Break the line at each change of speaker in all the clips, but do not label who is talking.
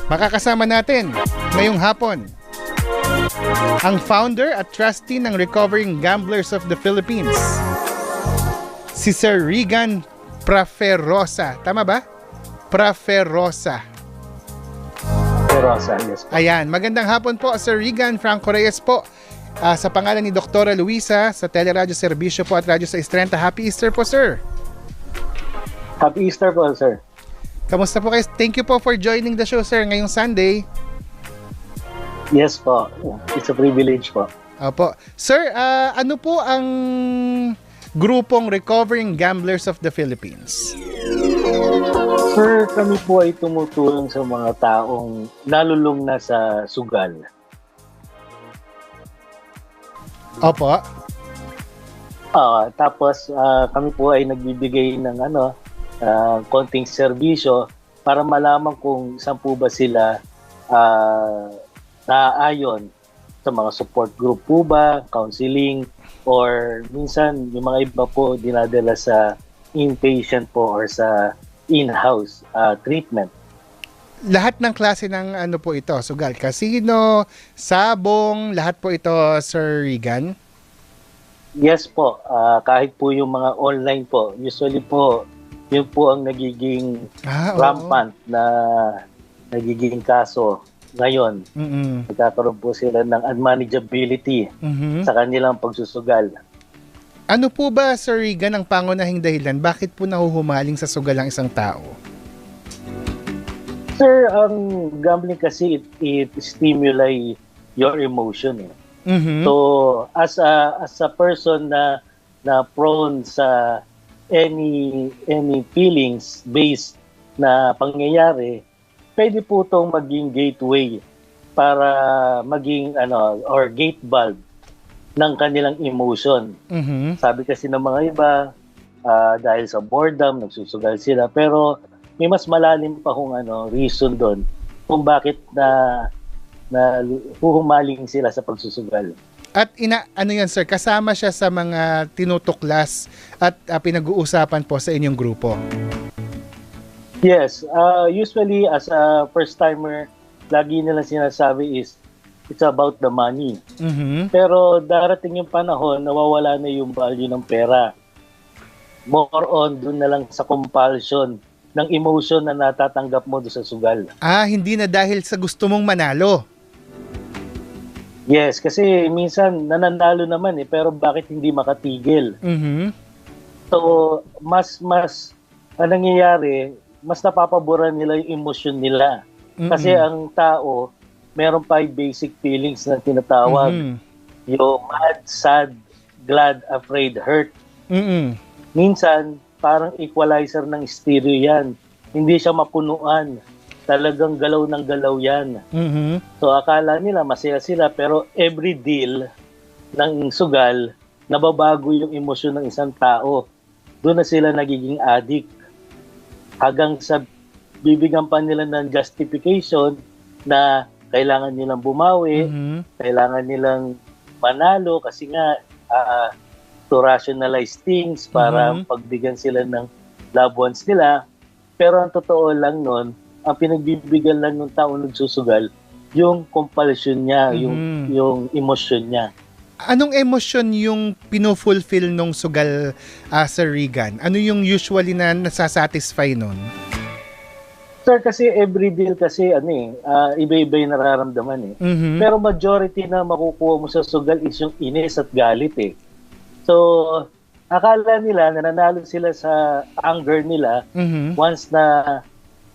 Makakasama natin ngayong hapon ang founder at trustee ng Recovering Gamblers of the Philippines, si Sir Regan Praferosa. Tama ba? Praferosa.
Praferosa, yes po.
Ayan, magandang hapon po Sir Regan. Franco Reyes po. Sa pangalan ni Doktora Luisa sa Teleradyo Serbisyo po at Radyo sa Estrenta. Happy Easter po, sir.
Happy Easter po, sir.
Kamusta po kayo? Thank you po for joining the show, sir, ngayong Sunday.
Yes po. It's a privilege po.
Opo. Sir, ano po ang grupong Recovering Gamblers of the Philippines?
Sir, kami po ay tumutulong sa mga taong nalulung na sa sugal.
Opo.
Tapos kami po ay nagbibigay ng konting serbisyo para malaman kung saan po ba sila naaayon sa mga support group po ba, counseling, or minsan yung mga iba po dinadala sa inpatient po or sa in-house treatment.
Lahat ng klase ng ano po ito, sugal, casino, sabong, lahat po ito, Sir Regan?
Yes po, kahit po yung mga online po, usually po, yun po ang nagiging rampant na nagiging kaso ngayon. Nagkakaroon po sila ng unmanageability sa kanilang pagsusugal.
Ano po ba, Sir Regan, ang pangunahing dahilan? Bakit po nahuhumaling sa sugal ang isang tao?
Sir, ang gambling kasi it stimulate your emotion. So, as a person na prone sa any feelings based na pangyayari, pwede po itong maging gateway para maging or gate valve ng kanilang emotion. Sabi kasi ng mga iba, dahil sa boredom, nagsusugal sila. Pero may mas malalim pa kung reason doon kung bakit na huhumaling sila sa pagsusugal.
At ano yan, sir, kasama siya sa mga tinutuklas at pinag-uusapan po sa inyong grupo?
Yes, usually as a first-timer, lagi nilang sinasabi is it's about the money. Pero darating yung panahon, nawawala na yung value ng pera. More on dun na lang sa compulsion ng emotion na natatanggap mo doon sa sugal.
Hindi na dahil sa gusto mong manalo.
Yes, kasi minsan nananalo naman pero bakit hindi makatigil? So, mas ang nangyayari, mas napapaboran nila yung emosyon nila. Kasi ang tao, meron pa yung basic feelings na tinatawag. Yung mad, sad, glad, afraid, hurt. Minsan, parang equalizer ng stereo yan. Hindi siya mapunuan. Talagang galaw ng galaw yan. So akala nila masaya sila pero every deal ng sugal, nababago yung emosyon ng isang tao. Doon na sila nagiging addict. Hanggang sa bibigyan pa nila ng justification na kailangan nilang bumawi, kailangan nilang manalo kasi nga to rationalize things para pagbigyan sila ng loved ones nila. Pero ang totoo lang nun, ang pinagbibigyan lang ng tao nagsusugal, yung compulsion niya, yung emosyon niya.
Anong emosyon yung pinufulfill nung sugal, Sir Regan? Ano yung usually na nasasatisfy nun?
Sir, kasi every deal kasi iba-iba yung nararamdaman Pero majority na makukuha mo sa sugal is yung inis at galit So, akala nila na nanalo sila sa anger nila once na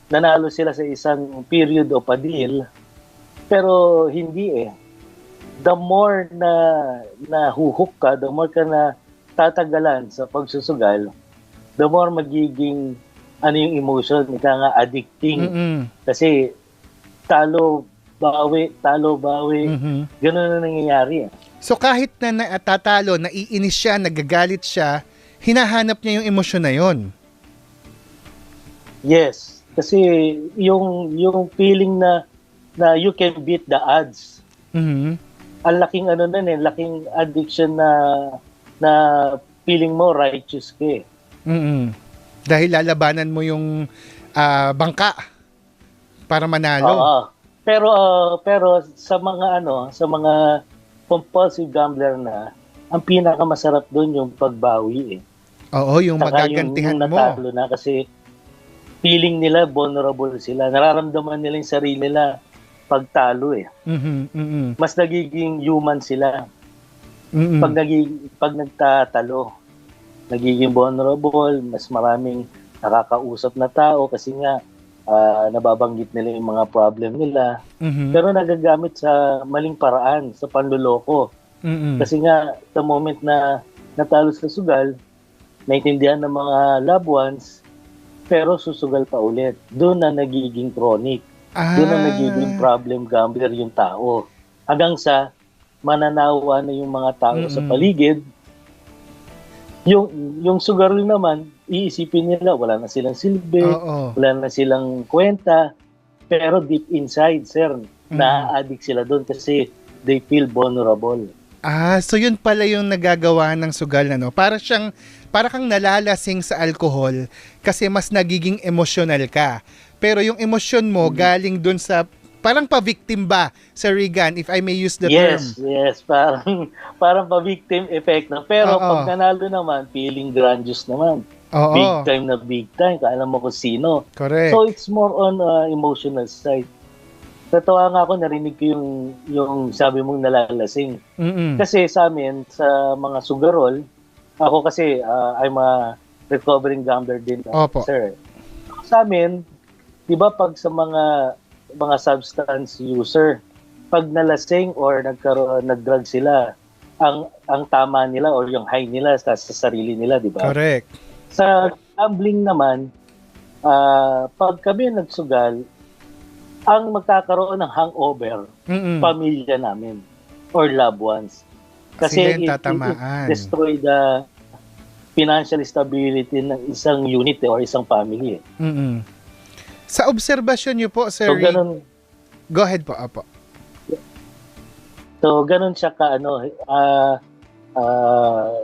nanalo sila sa isang period o pa-deal. Pero hindi The more na huhook ka, the more ka na tatagalan sa pagsusugal, the more magiging yung emotion, ika nga addicting. Kasi talo, bawi, ganun na nangyayari.
So kahit na natatalo, naiinis siya, nagagalit siya, hinahanap niya yung emosyon na yon.
Yes, kasi yung feeling na you can beat the odds. Ang laking laking addiction na feeling mo righteous ka
Dahil lalabanan mo yung bangka. para manalo.
Oo. Pero sa mga compulsive gambler na, ang pinakamasarap doon yung pagbawi eh.
Oo, yung
Saka
magagantihan
yung
mo.
natalo na kasi feeling nila vulnerable sila. Nararamdaman nila yung sarili nila pagtalo eh. Mas nagiging human sila. Pag nagtatalo, nagiging vulnerable, mas maraming nakakausap na tao kasi nga nababanggit nila yung mga problem nila. Pero nagagamit sa maling paraan, sa panluloko. Kasi nga, the moment na natalo sa sugal, naintindihan ng mga loved ones, pero susugal pa ulit. Doon na nagiging chronic. Doon na nagiging problem gambler yung tao. Hanggang sa mananawa na yung mga tao sa paligid. Yung sugarol naman, iisipin nila, wala na silang silbi, wala na silang kwenta, pero deep inside, sir, na-addict sila doon kasi they feel vulnerable.
So yun pala yung nagagawa ng sugal, ano? Para kang nalalasing sa alcohol kasi mas nagiging emotional ka. Pero yung emosyon mo galing dun sa parang pa-victim ba, Sir Regan, if I may use the term?
Yes, parang pa-victim effect na. Pero pag nanalo naman, feeling grandious naman. Big time, kaalam mo kung sino.
Correct.
So it's more on emotional side. Tatawa nga ako, narinig ko yung sabi mong nalalasing. Kasi sa amin, sa mga sugarol, ako kasi I'm a recovering gambler din, sir. Sa amin, di ba pag sa mga substance user, pag nalasing or nag-drug sila, ang tama nila or yung high nila sa sarili nila, di ba?
Correct.
Sa gambling naman, pag kami nagsugal, ang magkakaroon ng hangover, pamilya namin or loved ones. Kasi it destroy the financial stability ng isang unit or isang family.
Sa obserbasyon niyo po, Sir, go ahead po, Apo.
So, ganun siya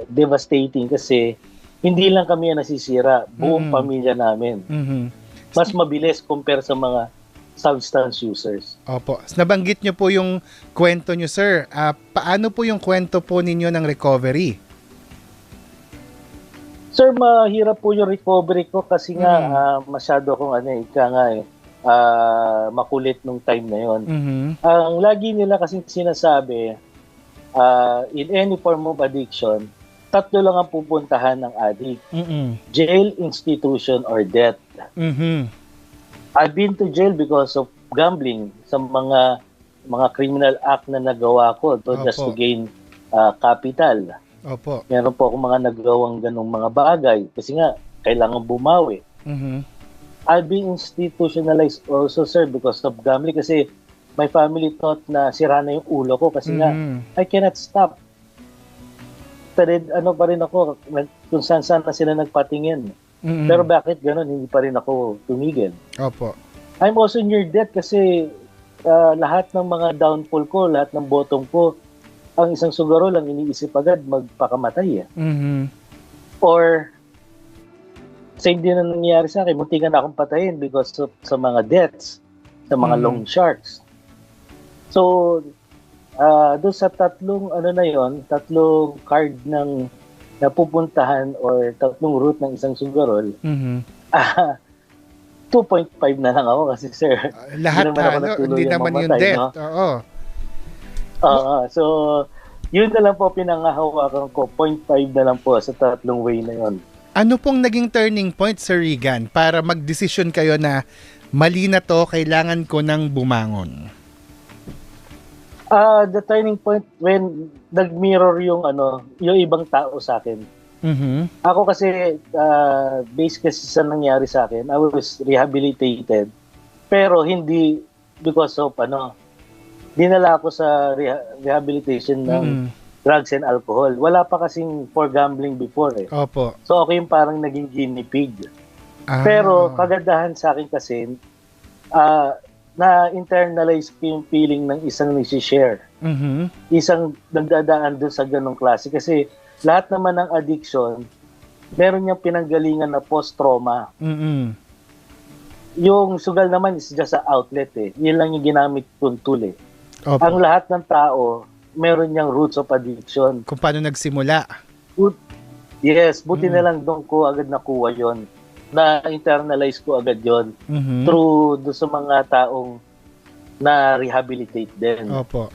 devastating kasi hindi lang kami ang nasisira, buong pamilya namin. Mas mabilis compare sa mga substance users.
Opo. Nabanggit niyo po yung kwento niyo, sir. Paano po yung kwento po ninyo ng recovery?
Sir, mahirap po yung recovery ko kasi nga masyado akong makulit nung time na yon. Ang lagi nila kasing sinasabi, in any form of addiction, 3 lang ang pupuntahan ng addict. Jail, institution, or death. I've been to jail because of gambling sa mga criminal act na nagawa ko just to gain capital.
Opo.
Meron po akong mga nagawang ganong mga bagay kasi nga kailangan bumawi. I've been institutionalized also, sir, because of gambling kasi my family thought na sira na yung ulo ko kasi nga I cannot stop. Pa rin ako kung saan na sila nagpatingin. Pero bakit gano'n? Hindi pa rin ako tumigil.
Opo.
I'm also near death kasi lahat ng mga downfall ko, lahat ng bottom ko, ang isang sugarol lang iniisip agad magpakamatay. Or sa hindi na nangyayari sa akin, muntikan na akong patayin because of sa mga deaths, sa mga loan sharks. So, doon sa tatlong card ng napupuntahan or 3 route ng isang sugarol, 2.5 na lang ako kasi, sir.
Lahat hindi naman yung death.
No? So, yun na lang po pinangahawakan ko. 0.5 na lang po sa 3 way na yon.
Ano pong naging turning point, Sir Regan, para magdesisyon kayo na mali na to, kailangan ko nang bumangon?
The turning point when nag-mirror yung ibang tao sa akin. Ako kasi based kasi sa nangyari sa akin, I was rehabilitated pero hindi because of dinala ako sa rehabilitation ng drugs and alcohol. Wala pa kasing for gambling before eh.
Opo.
So ako yung parang naging guinea pig. Pero kagandahan sa akin kasi na-internalize ko yung feeling ng isang nisi-share. Isang nagdadaan doon sa ganong klase. Kasi lahat naman ng addiction, meron niyang pinanggalingan na post-trauma. yung sugal naman is just a outlet eh. Yun lang yung ginamit kong tool eh.
Opo.
Ang lahat ng tao, meron niyang roots of addiction.
Kung paano nagsimula.
Yes, buti na lang doon ko agad nakuha yon, na-internalize ko agad yon through do sa mga taong na-rehabilitate din.
Opo.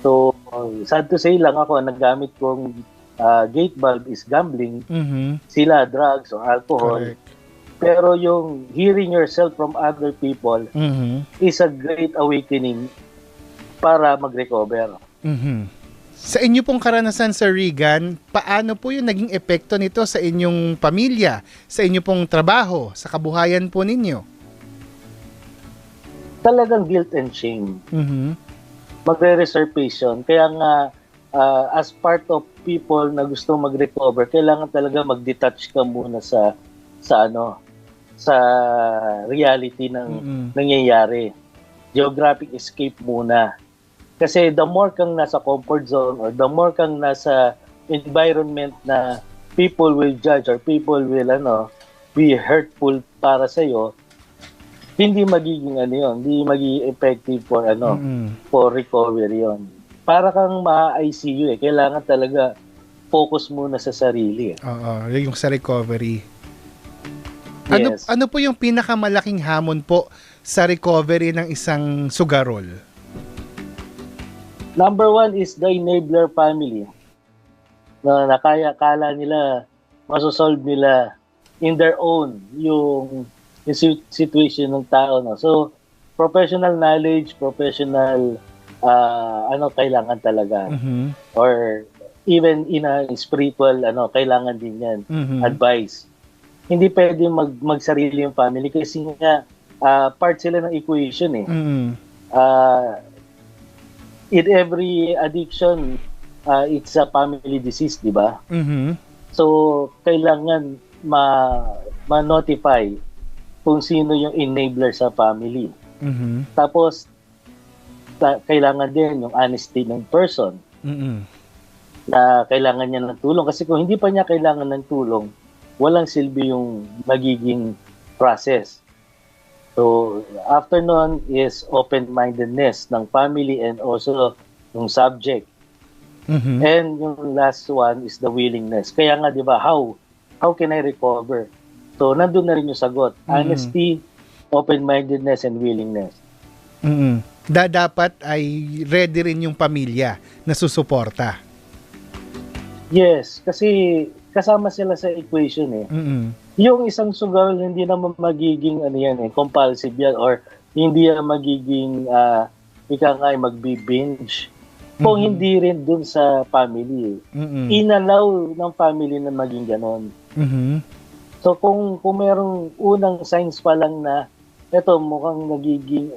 So, sad to say lang ako, naggamit kong gate valve is gambling, sila drugs or alcohol.
Correct.
Pero yung hearing yourself from other people is a great awakening para mag-recover.
Sa inyo pong karanasan, Sir Regan, paano po yung naging epekto nito sa inyong pamilya, sa inyo pong trabaho, sa kabuhayan po ninyo?
Talagang guilt and shame. Magre-reservation. Kaya nga, as part of people na gusto mag-recover, kailangan talaga mag-detach ka muna sa reality ng nangyayari. Geographic escape muna. Kasi the more kang nasa comfort zone or the more kang nasa environment na people will judge or people will be hurtful para sa iyo, hindi magiging hindi magiging effective for for recovery yon. Para kang ma-ICU kailangan talaga focus muna sa sarili.
Oo, yung sa recovery.
Yes.
Ano po yung pinakamalaking hamon po sa recovery ng isang sugarol?
Number one is the enabler family. Na kala nila, masosolve nila in their own yung situation ng tao. No? So, professional knowledge, professional kailangan talaga. Or even in a spiritual, kailangan din yan. Advice. Hindi pwede magsarili yung family kasi nga part sila ng equation eh. In every addiction, it's a family disease, di ba? So, kailangan ma-notify kung sino yung enabler sa family. Tapos, kailangan din yung honesty ng person na kailangan niya ng tulong. Kasi kung hindi pa niya kailangan ng tulong, walang silbi yung magiging process. So, after nun is open-mindedness ng family and also yung subject. And yung last one is the willingness. Kaya nga, di ba, how can I recover? So, nandun na rin yung sagot. Honesty, open-mindedness, and willingness.
Dapat ay ready rin yung pamilya na susuporta.
Yes, kasi kasama sila sa equation eh. Yung isang sugal, hindi naman magiging compulsive yan or hindi yan magiging magbi-binge. Kung hindi rin dun sa family. Inalaw ng family na maging ganon. So kung merong unang signs pa lang na eto mukhang nagiging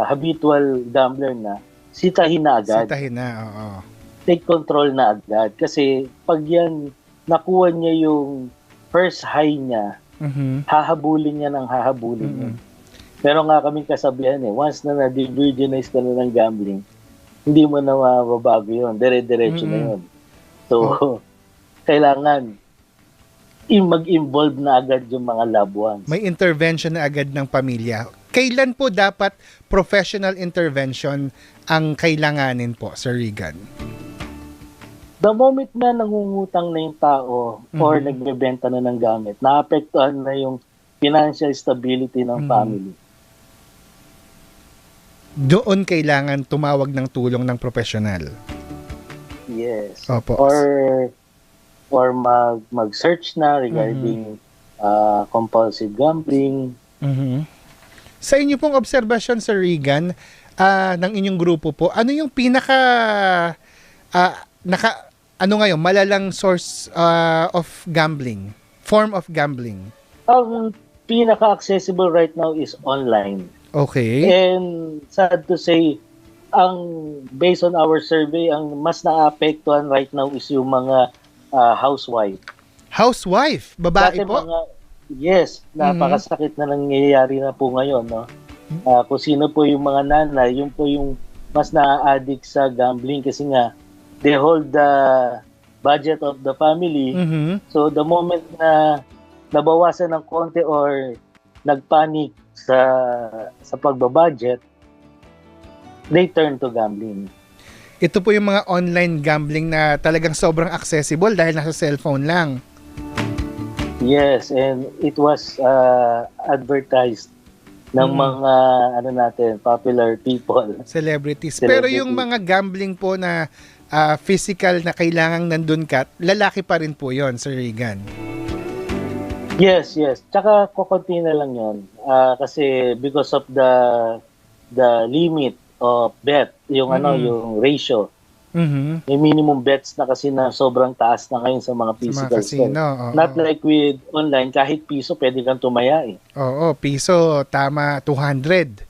habitual gambler na, sitahin na agad.
Sitahin na, oo.
Take control na agad. Kasi pag yan, nakuha niya yung first high niya, hahabulin niya ng hahabulin niya. Pero nga kaming kasabihan once na na-devirginize ka na ng gambling, hindi mo na mababago yun. Dire-diretso na yun. So, kailangan mag-involve na agad yung mga loved ones.
May intervention na agad ng pamilya. Kailan po dapat professional intervention ang kailanganin po, Sir Regan?
The moment na nangungutang na yung tao or nagbebenta na ng gamit, naapektuhan na yung financial stability ng family.
Doon kailangan tumawag ng tulong ng profesional.
Yes.
Opo.
Or mag-search na regarding compulsive gambling.
Sa inyo pong obserbasyon, Sir Regan, ng inyong grupo po, ano yung malalang source of gambling, form of gambling?
Ang pinaka-accessible right now is online.
Okay.
And sad to say, based on our survey, ang mas naapektuhan right now is yung mga housewife.
Housewife? Babae po?
Yes, napakasakit na nangyayari na po ngayon. No? Kung sino po yung mga nanay, yun po yung mas na-addict sa gambling kasi nga, they hold the budget of the family. So the moment na nabawasan ng konti or nagpanic sa pagbabudget, they turn to gambling.
Ito po yung mga online gambling na talagang sobrang accessible dahil nasa cellphone lang.
Yes, and it was advertised ng mga popular people.
Celebrities. Pero yung mga gambling po na physical na kailangang nandun ka, lalaki pa rin po yon, Sir Regan.
Yes. Tsaka kukunti na lang yon. Kasi because of the limit of bet, yung yung ratio. May minimum bets na kasi na sobrang taas na ngayon sa mga physical store. Not like with online, kahit piso pwede kang tumaya eh.
Oo, piso tama 200.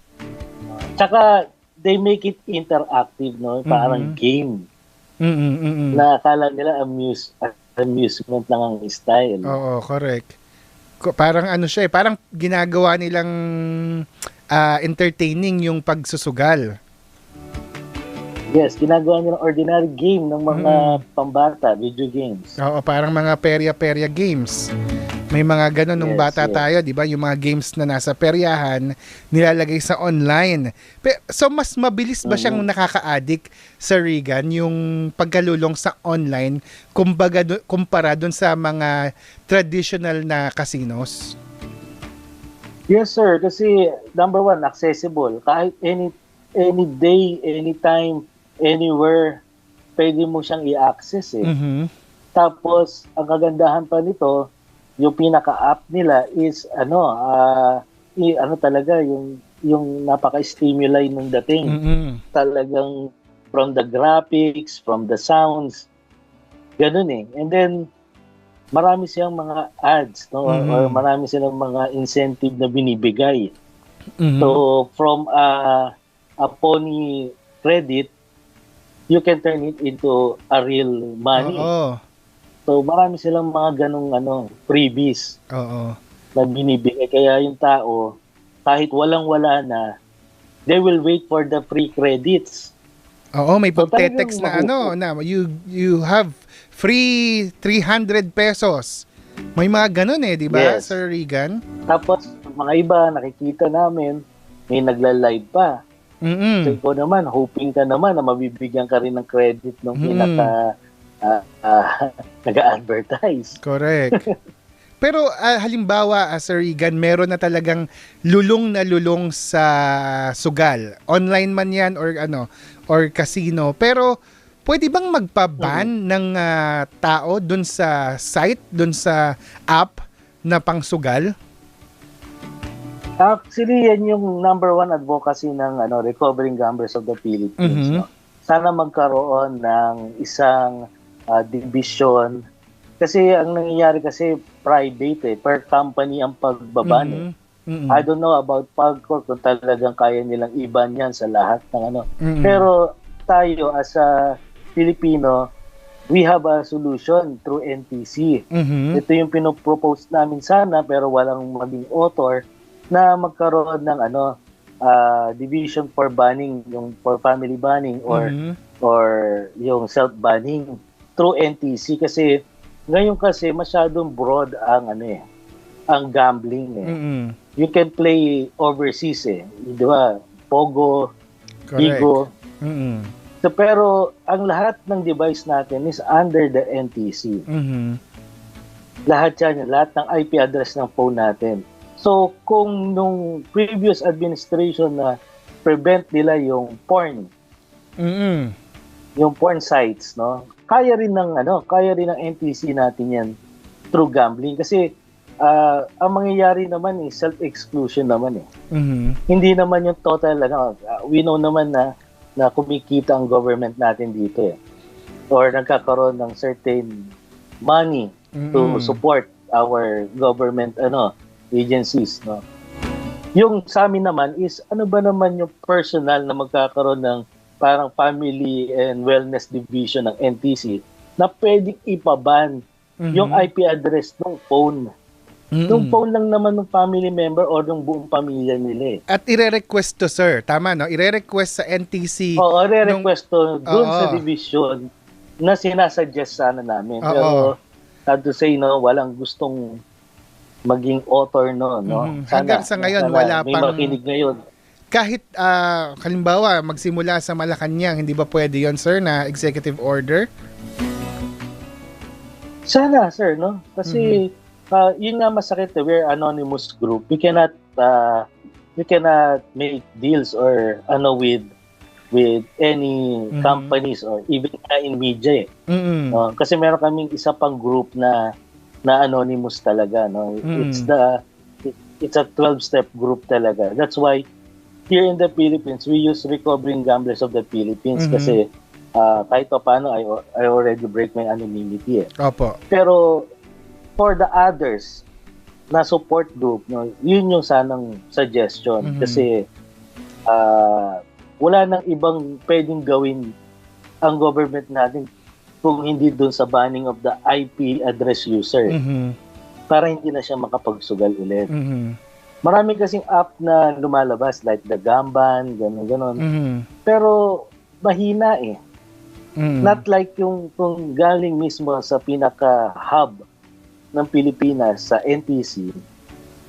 Tsaka they make it interactive, no? Parang game. Na akala nila amusement lang ang style.
Oo, correct. Parang siya parang ginagawa nilang entertaining yung pagsusugal.
Yes, ginagawa nilang ordinary game ng mga pambata, video games.
Oo, parang mga perya-perya games. May mga ganun nung bata tayo, di ba? Yung mga games na nasa peryahan, nilalagay sa online. So, mas mabilis ba siyang nakaka-addict, Sir Regan, yung pagkalulong sa online kumpara dun sa mga traditional na casinos?
Yes, sir. Kasi, number one, accessible. Kahit any day, anytime, anywhere, pwede mo siyang i-access eh. Tapos, ang kagandahan pa nito, yung pinaka-app nila is talaga yung napaka-stimuli ng dating. Talagang from the graphics, from the sounds, ganun eh. And then marami silang mga ads, no? Or marami silang mga incentive na binibigay. So from a pony credit, you can turn it into a real money. So, marami silang mga ganong freebies na binibigay. Kaya yung tao, kahit walang-wala na, they will wait for the free credits.
May pagte-text na you have free 300 pesos. May mga ganon eh, di ba, Sir Regan?
Tapos, mga iba, nakikita namin, may nagla-live pa. So, ikaw naman, hoping ka naman na mabibigyan ka rin ng credit ng nag-advertise.
Correct. Pero halimbawa, Sir Regan, meron na talagang lulong sa sugal. Online man yan or casino. Pero pwede bang magpa-ban ng tao dun sa site, dun sa app na pangsugal?
Actually, yan yung number one advocacy ng Recovering Gamblers of the Philippines. No? Sana magkaroon ng isang division. Kasi ang nangyayari kasi private per company ang pagbaban. I don't know about PAGCOR kung talagang kaya nilang iban yan sa lahat ng Pero tayo as a Filipino, we have a solution through NTC. Ito yung pinopropose namin sana pero walang maging author na magkaroon ng division for banning, yung for family banning or yung self-banning through NTC kasi ngayon kasi masyadong broad ang ang gambling eh. You can play overseas eh, di ba? Pogo, Bigo. So, pero ang lahat ng device natin is under the NTC. Lahat ng IP address ng phone natin. So, kung nung previous administration na prevent nila yung porn, yung porn sites, no? Kaya rin ng NTC natin yan through gambling kasi ang mangyayari naman is self-exclusion naman eh. Hindi naman yung total we know naman na kumikita ang government natin dito eh. Or nagkakaroon ng certain money to support our government agencies, no. Yung sa amin naman is ano ba naman yung personal na magkakaroon ng parang family and wellness division ng NTC na pwedeng ipaban yung IP address ng phone. Yung phone lang naman ng family member or ng buong pamilya nila eh.
At ire-request to, sir. Tama, no? Ire-request sa NTC.
Oo, ire-request to doon sa division na sinasuggest sana namin. Pero, sad to say, no, walang gustong maging author no.
Hanggang sa ngayon, wala
may
pang...
makinig ngayon.
Kahit, halimbawa, magsimula sa Malacanang, hindi ba pwede yon sir, na executive order?
Sana, sir, no? Kasi, yun nga masakit, we're anonymous group. We cannot make deals or with any companies or even in media no? Kasi meron kaming isa pang group na anonymous talaga, no? It's a 12-step group talaga. That's why here in the Philippines we use Recovering Gamblers of the Philippines kasi kahit pa paano I already break my anonymity
Opo.
Pero for the others na support group, no, yun yung sanang suggestion kasi wala nang ibang pwedeng gawin ang government natin kung hindi doon sa banning of the IP address user para hindi na siya makapagsugal ulit. Marami kasing app na lumalabas like the Gamban, gano'n. Pero mahina Not like yung kung galing mismo sa pinaka-hub ng Pilipinas sa NTC,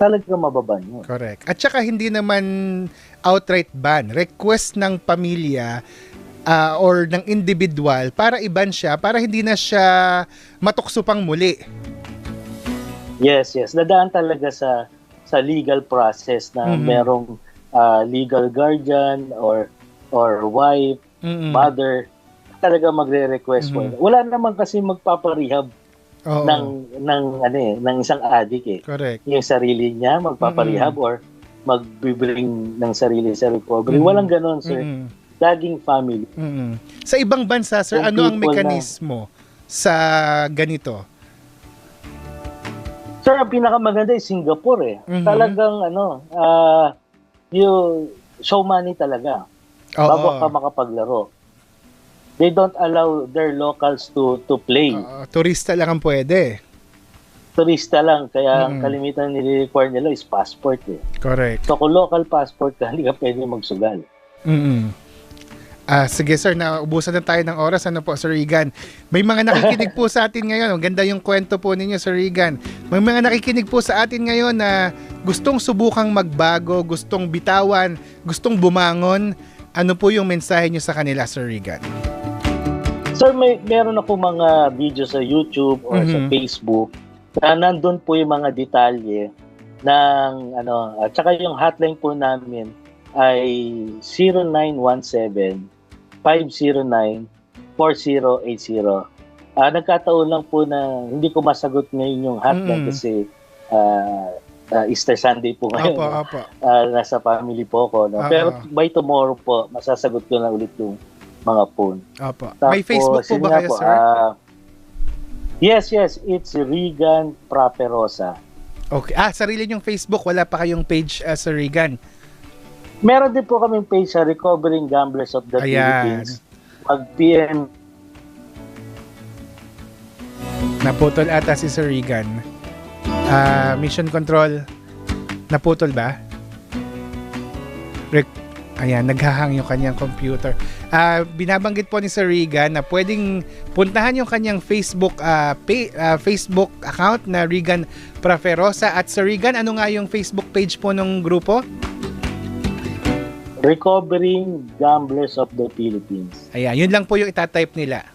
talaga mababan yun.
Correct. At saka hindi naman outright ban. Request ng pamilya or ng individual para iban siya, para hindi na siya matukso pang muli.
Yes. Dadaan talaga sa legal process na merong legal guardian or wife, mother, talaga magre-request mo. Wala naman kasi magpaparehab ng isang addict
Correct.
Yung sarili niya magpaparehab or magbibring ng sarili sa recovery. Walang ganoon, sir. Laging family.
Sa ibang bansa, sir,
Kung
ano ang mekanismo sa ganito?
Sir, ang pinakamaganda ay Singapore Talagang yung show money talaga. Bago ka makapaglaro. They don't allow their locals to play.
Turista lang ang pwede.
Turista lang. Kaya ang kalimitan nire-require nila is passport
Correct.
So kung local passport ka, hindi ka pwede magsugal.
Sige sir, naubusan na tayo ng oras. Ano po, Sir Regan? May mga nakikinig po sa atin ngayon. Ang ganda yung kwento po ninyo, Sir Regan. May mga nakikinig po sa atin ngayon na gustong subukang magbago, gustong bitawan, gustong bumangon. Ano po yung mensahe nyo sa kanila, Sir Regan?
Sir, meron ako mga video sa YouTube or sa Facebook na nandun po yung mga detalye ng at saka yung hotline po namin ay 0917-509-4080. Nagkataon lang po na hindi ko masagot ngayon yung hotline kasi Easter Sunday po ngayon.
Opo.
Nasa family po ako. No? Pero by tomorrow po, masasagot ko na ulit yung mga phone.
Opo. May Facebook po ba kayo, sir?
Yes. It's Regan Praferosa.
Okay. Sarili niyong Facebook. Wala pa kayong page, Sir Regan?
Meron din po kaming page sa Recovering Gamblers of the Philippines. Mag-PM.
Naputol ata si Sir Regan. Mission Control. Naputol ba? Ayan, naghahang yung kanyang computer. Binabanggit po ni Sir Regan na pwedeng puntahan yung kanyang Facebook Facebook account na Regan Praferosa. At Sir Regan, ano nga yung Facebook page po ng grupo?
Recovering Gamblers of the Philippines.
Ayan, yun lang po yung itatype nila.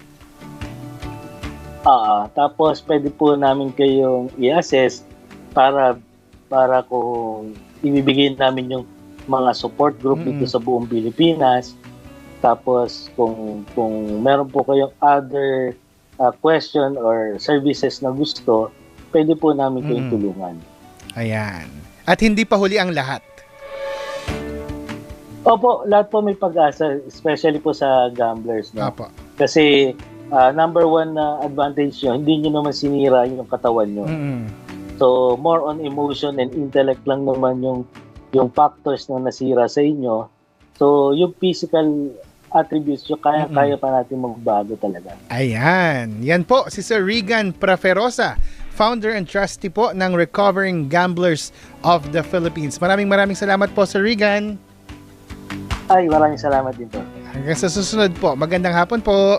Tapos pwede po namin kayong i-assess para kung ibibigay namin yung mga support group dito sa buong Pilipinas. Tapos kung meron po kayong other question or services na gusto, pwede po namin kayong tulungan.
Ayan. At hindi pa huli ang lahat.
Opo, lahat po may pag-asa, especially po sa gamblers. No?
Opo.
Kasi number one na advantage nyo, hindi nyo naman sinira yung katawan nyo. So, more on emotion and intellect lang naman yung factors na nasira sa inyo. So, yung physical attributes nyo, kaya pa natin magbago talaga.
Ayan. Yan po, si Sir Regan Praferosa, founder and trustee po ng Recovering Gamblers of the Philippines. Maraming salamat po, Sir Regan.
Ay, maraming salamat din po.
Hanggang sa susunod po. Magandang hapon po.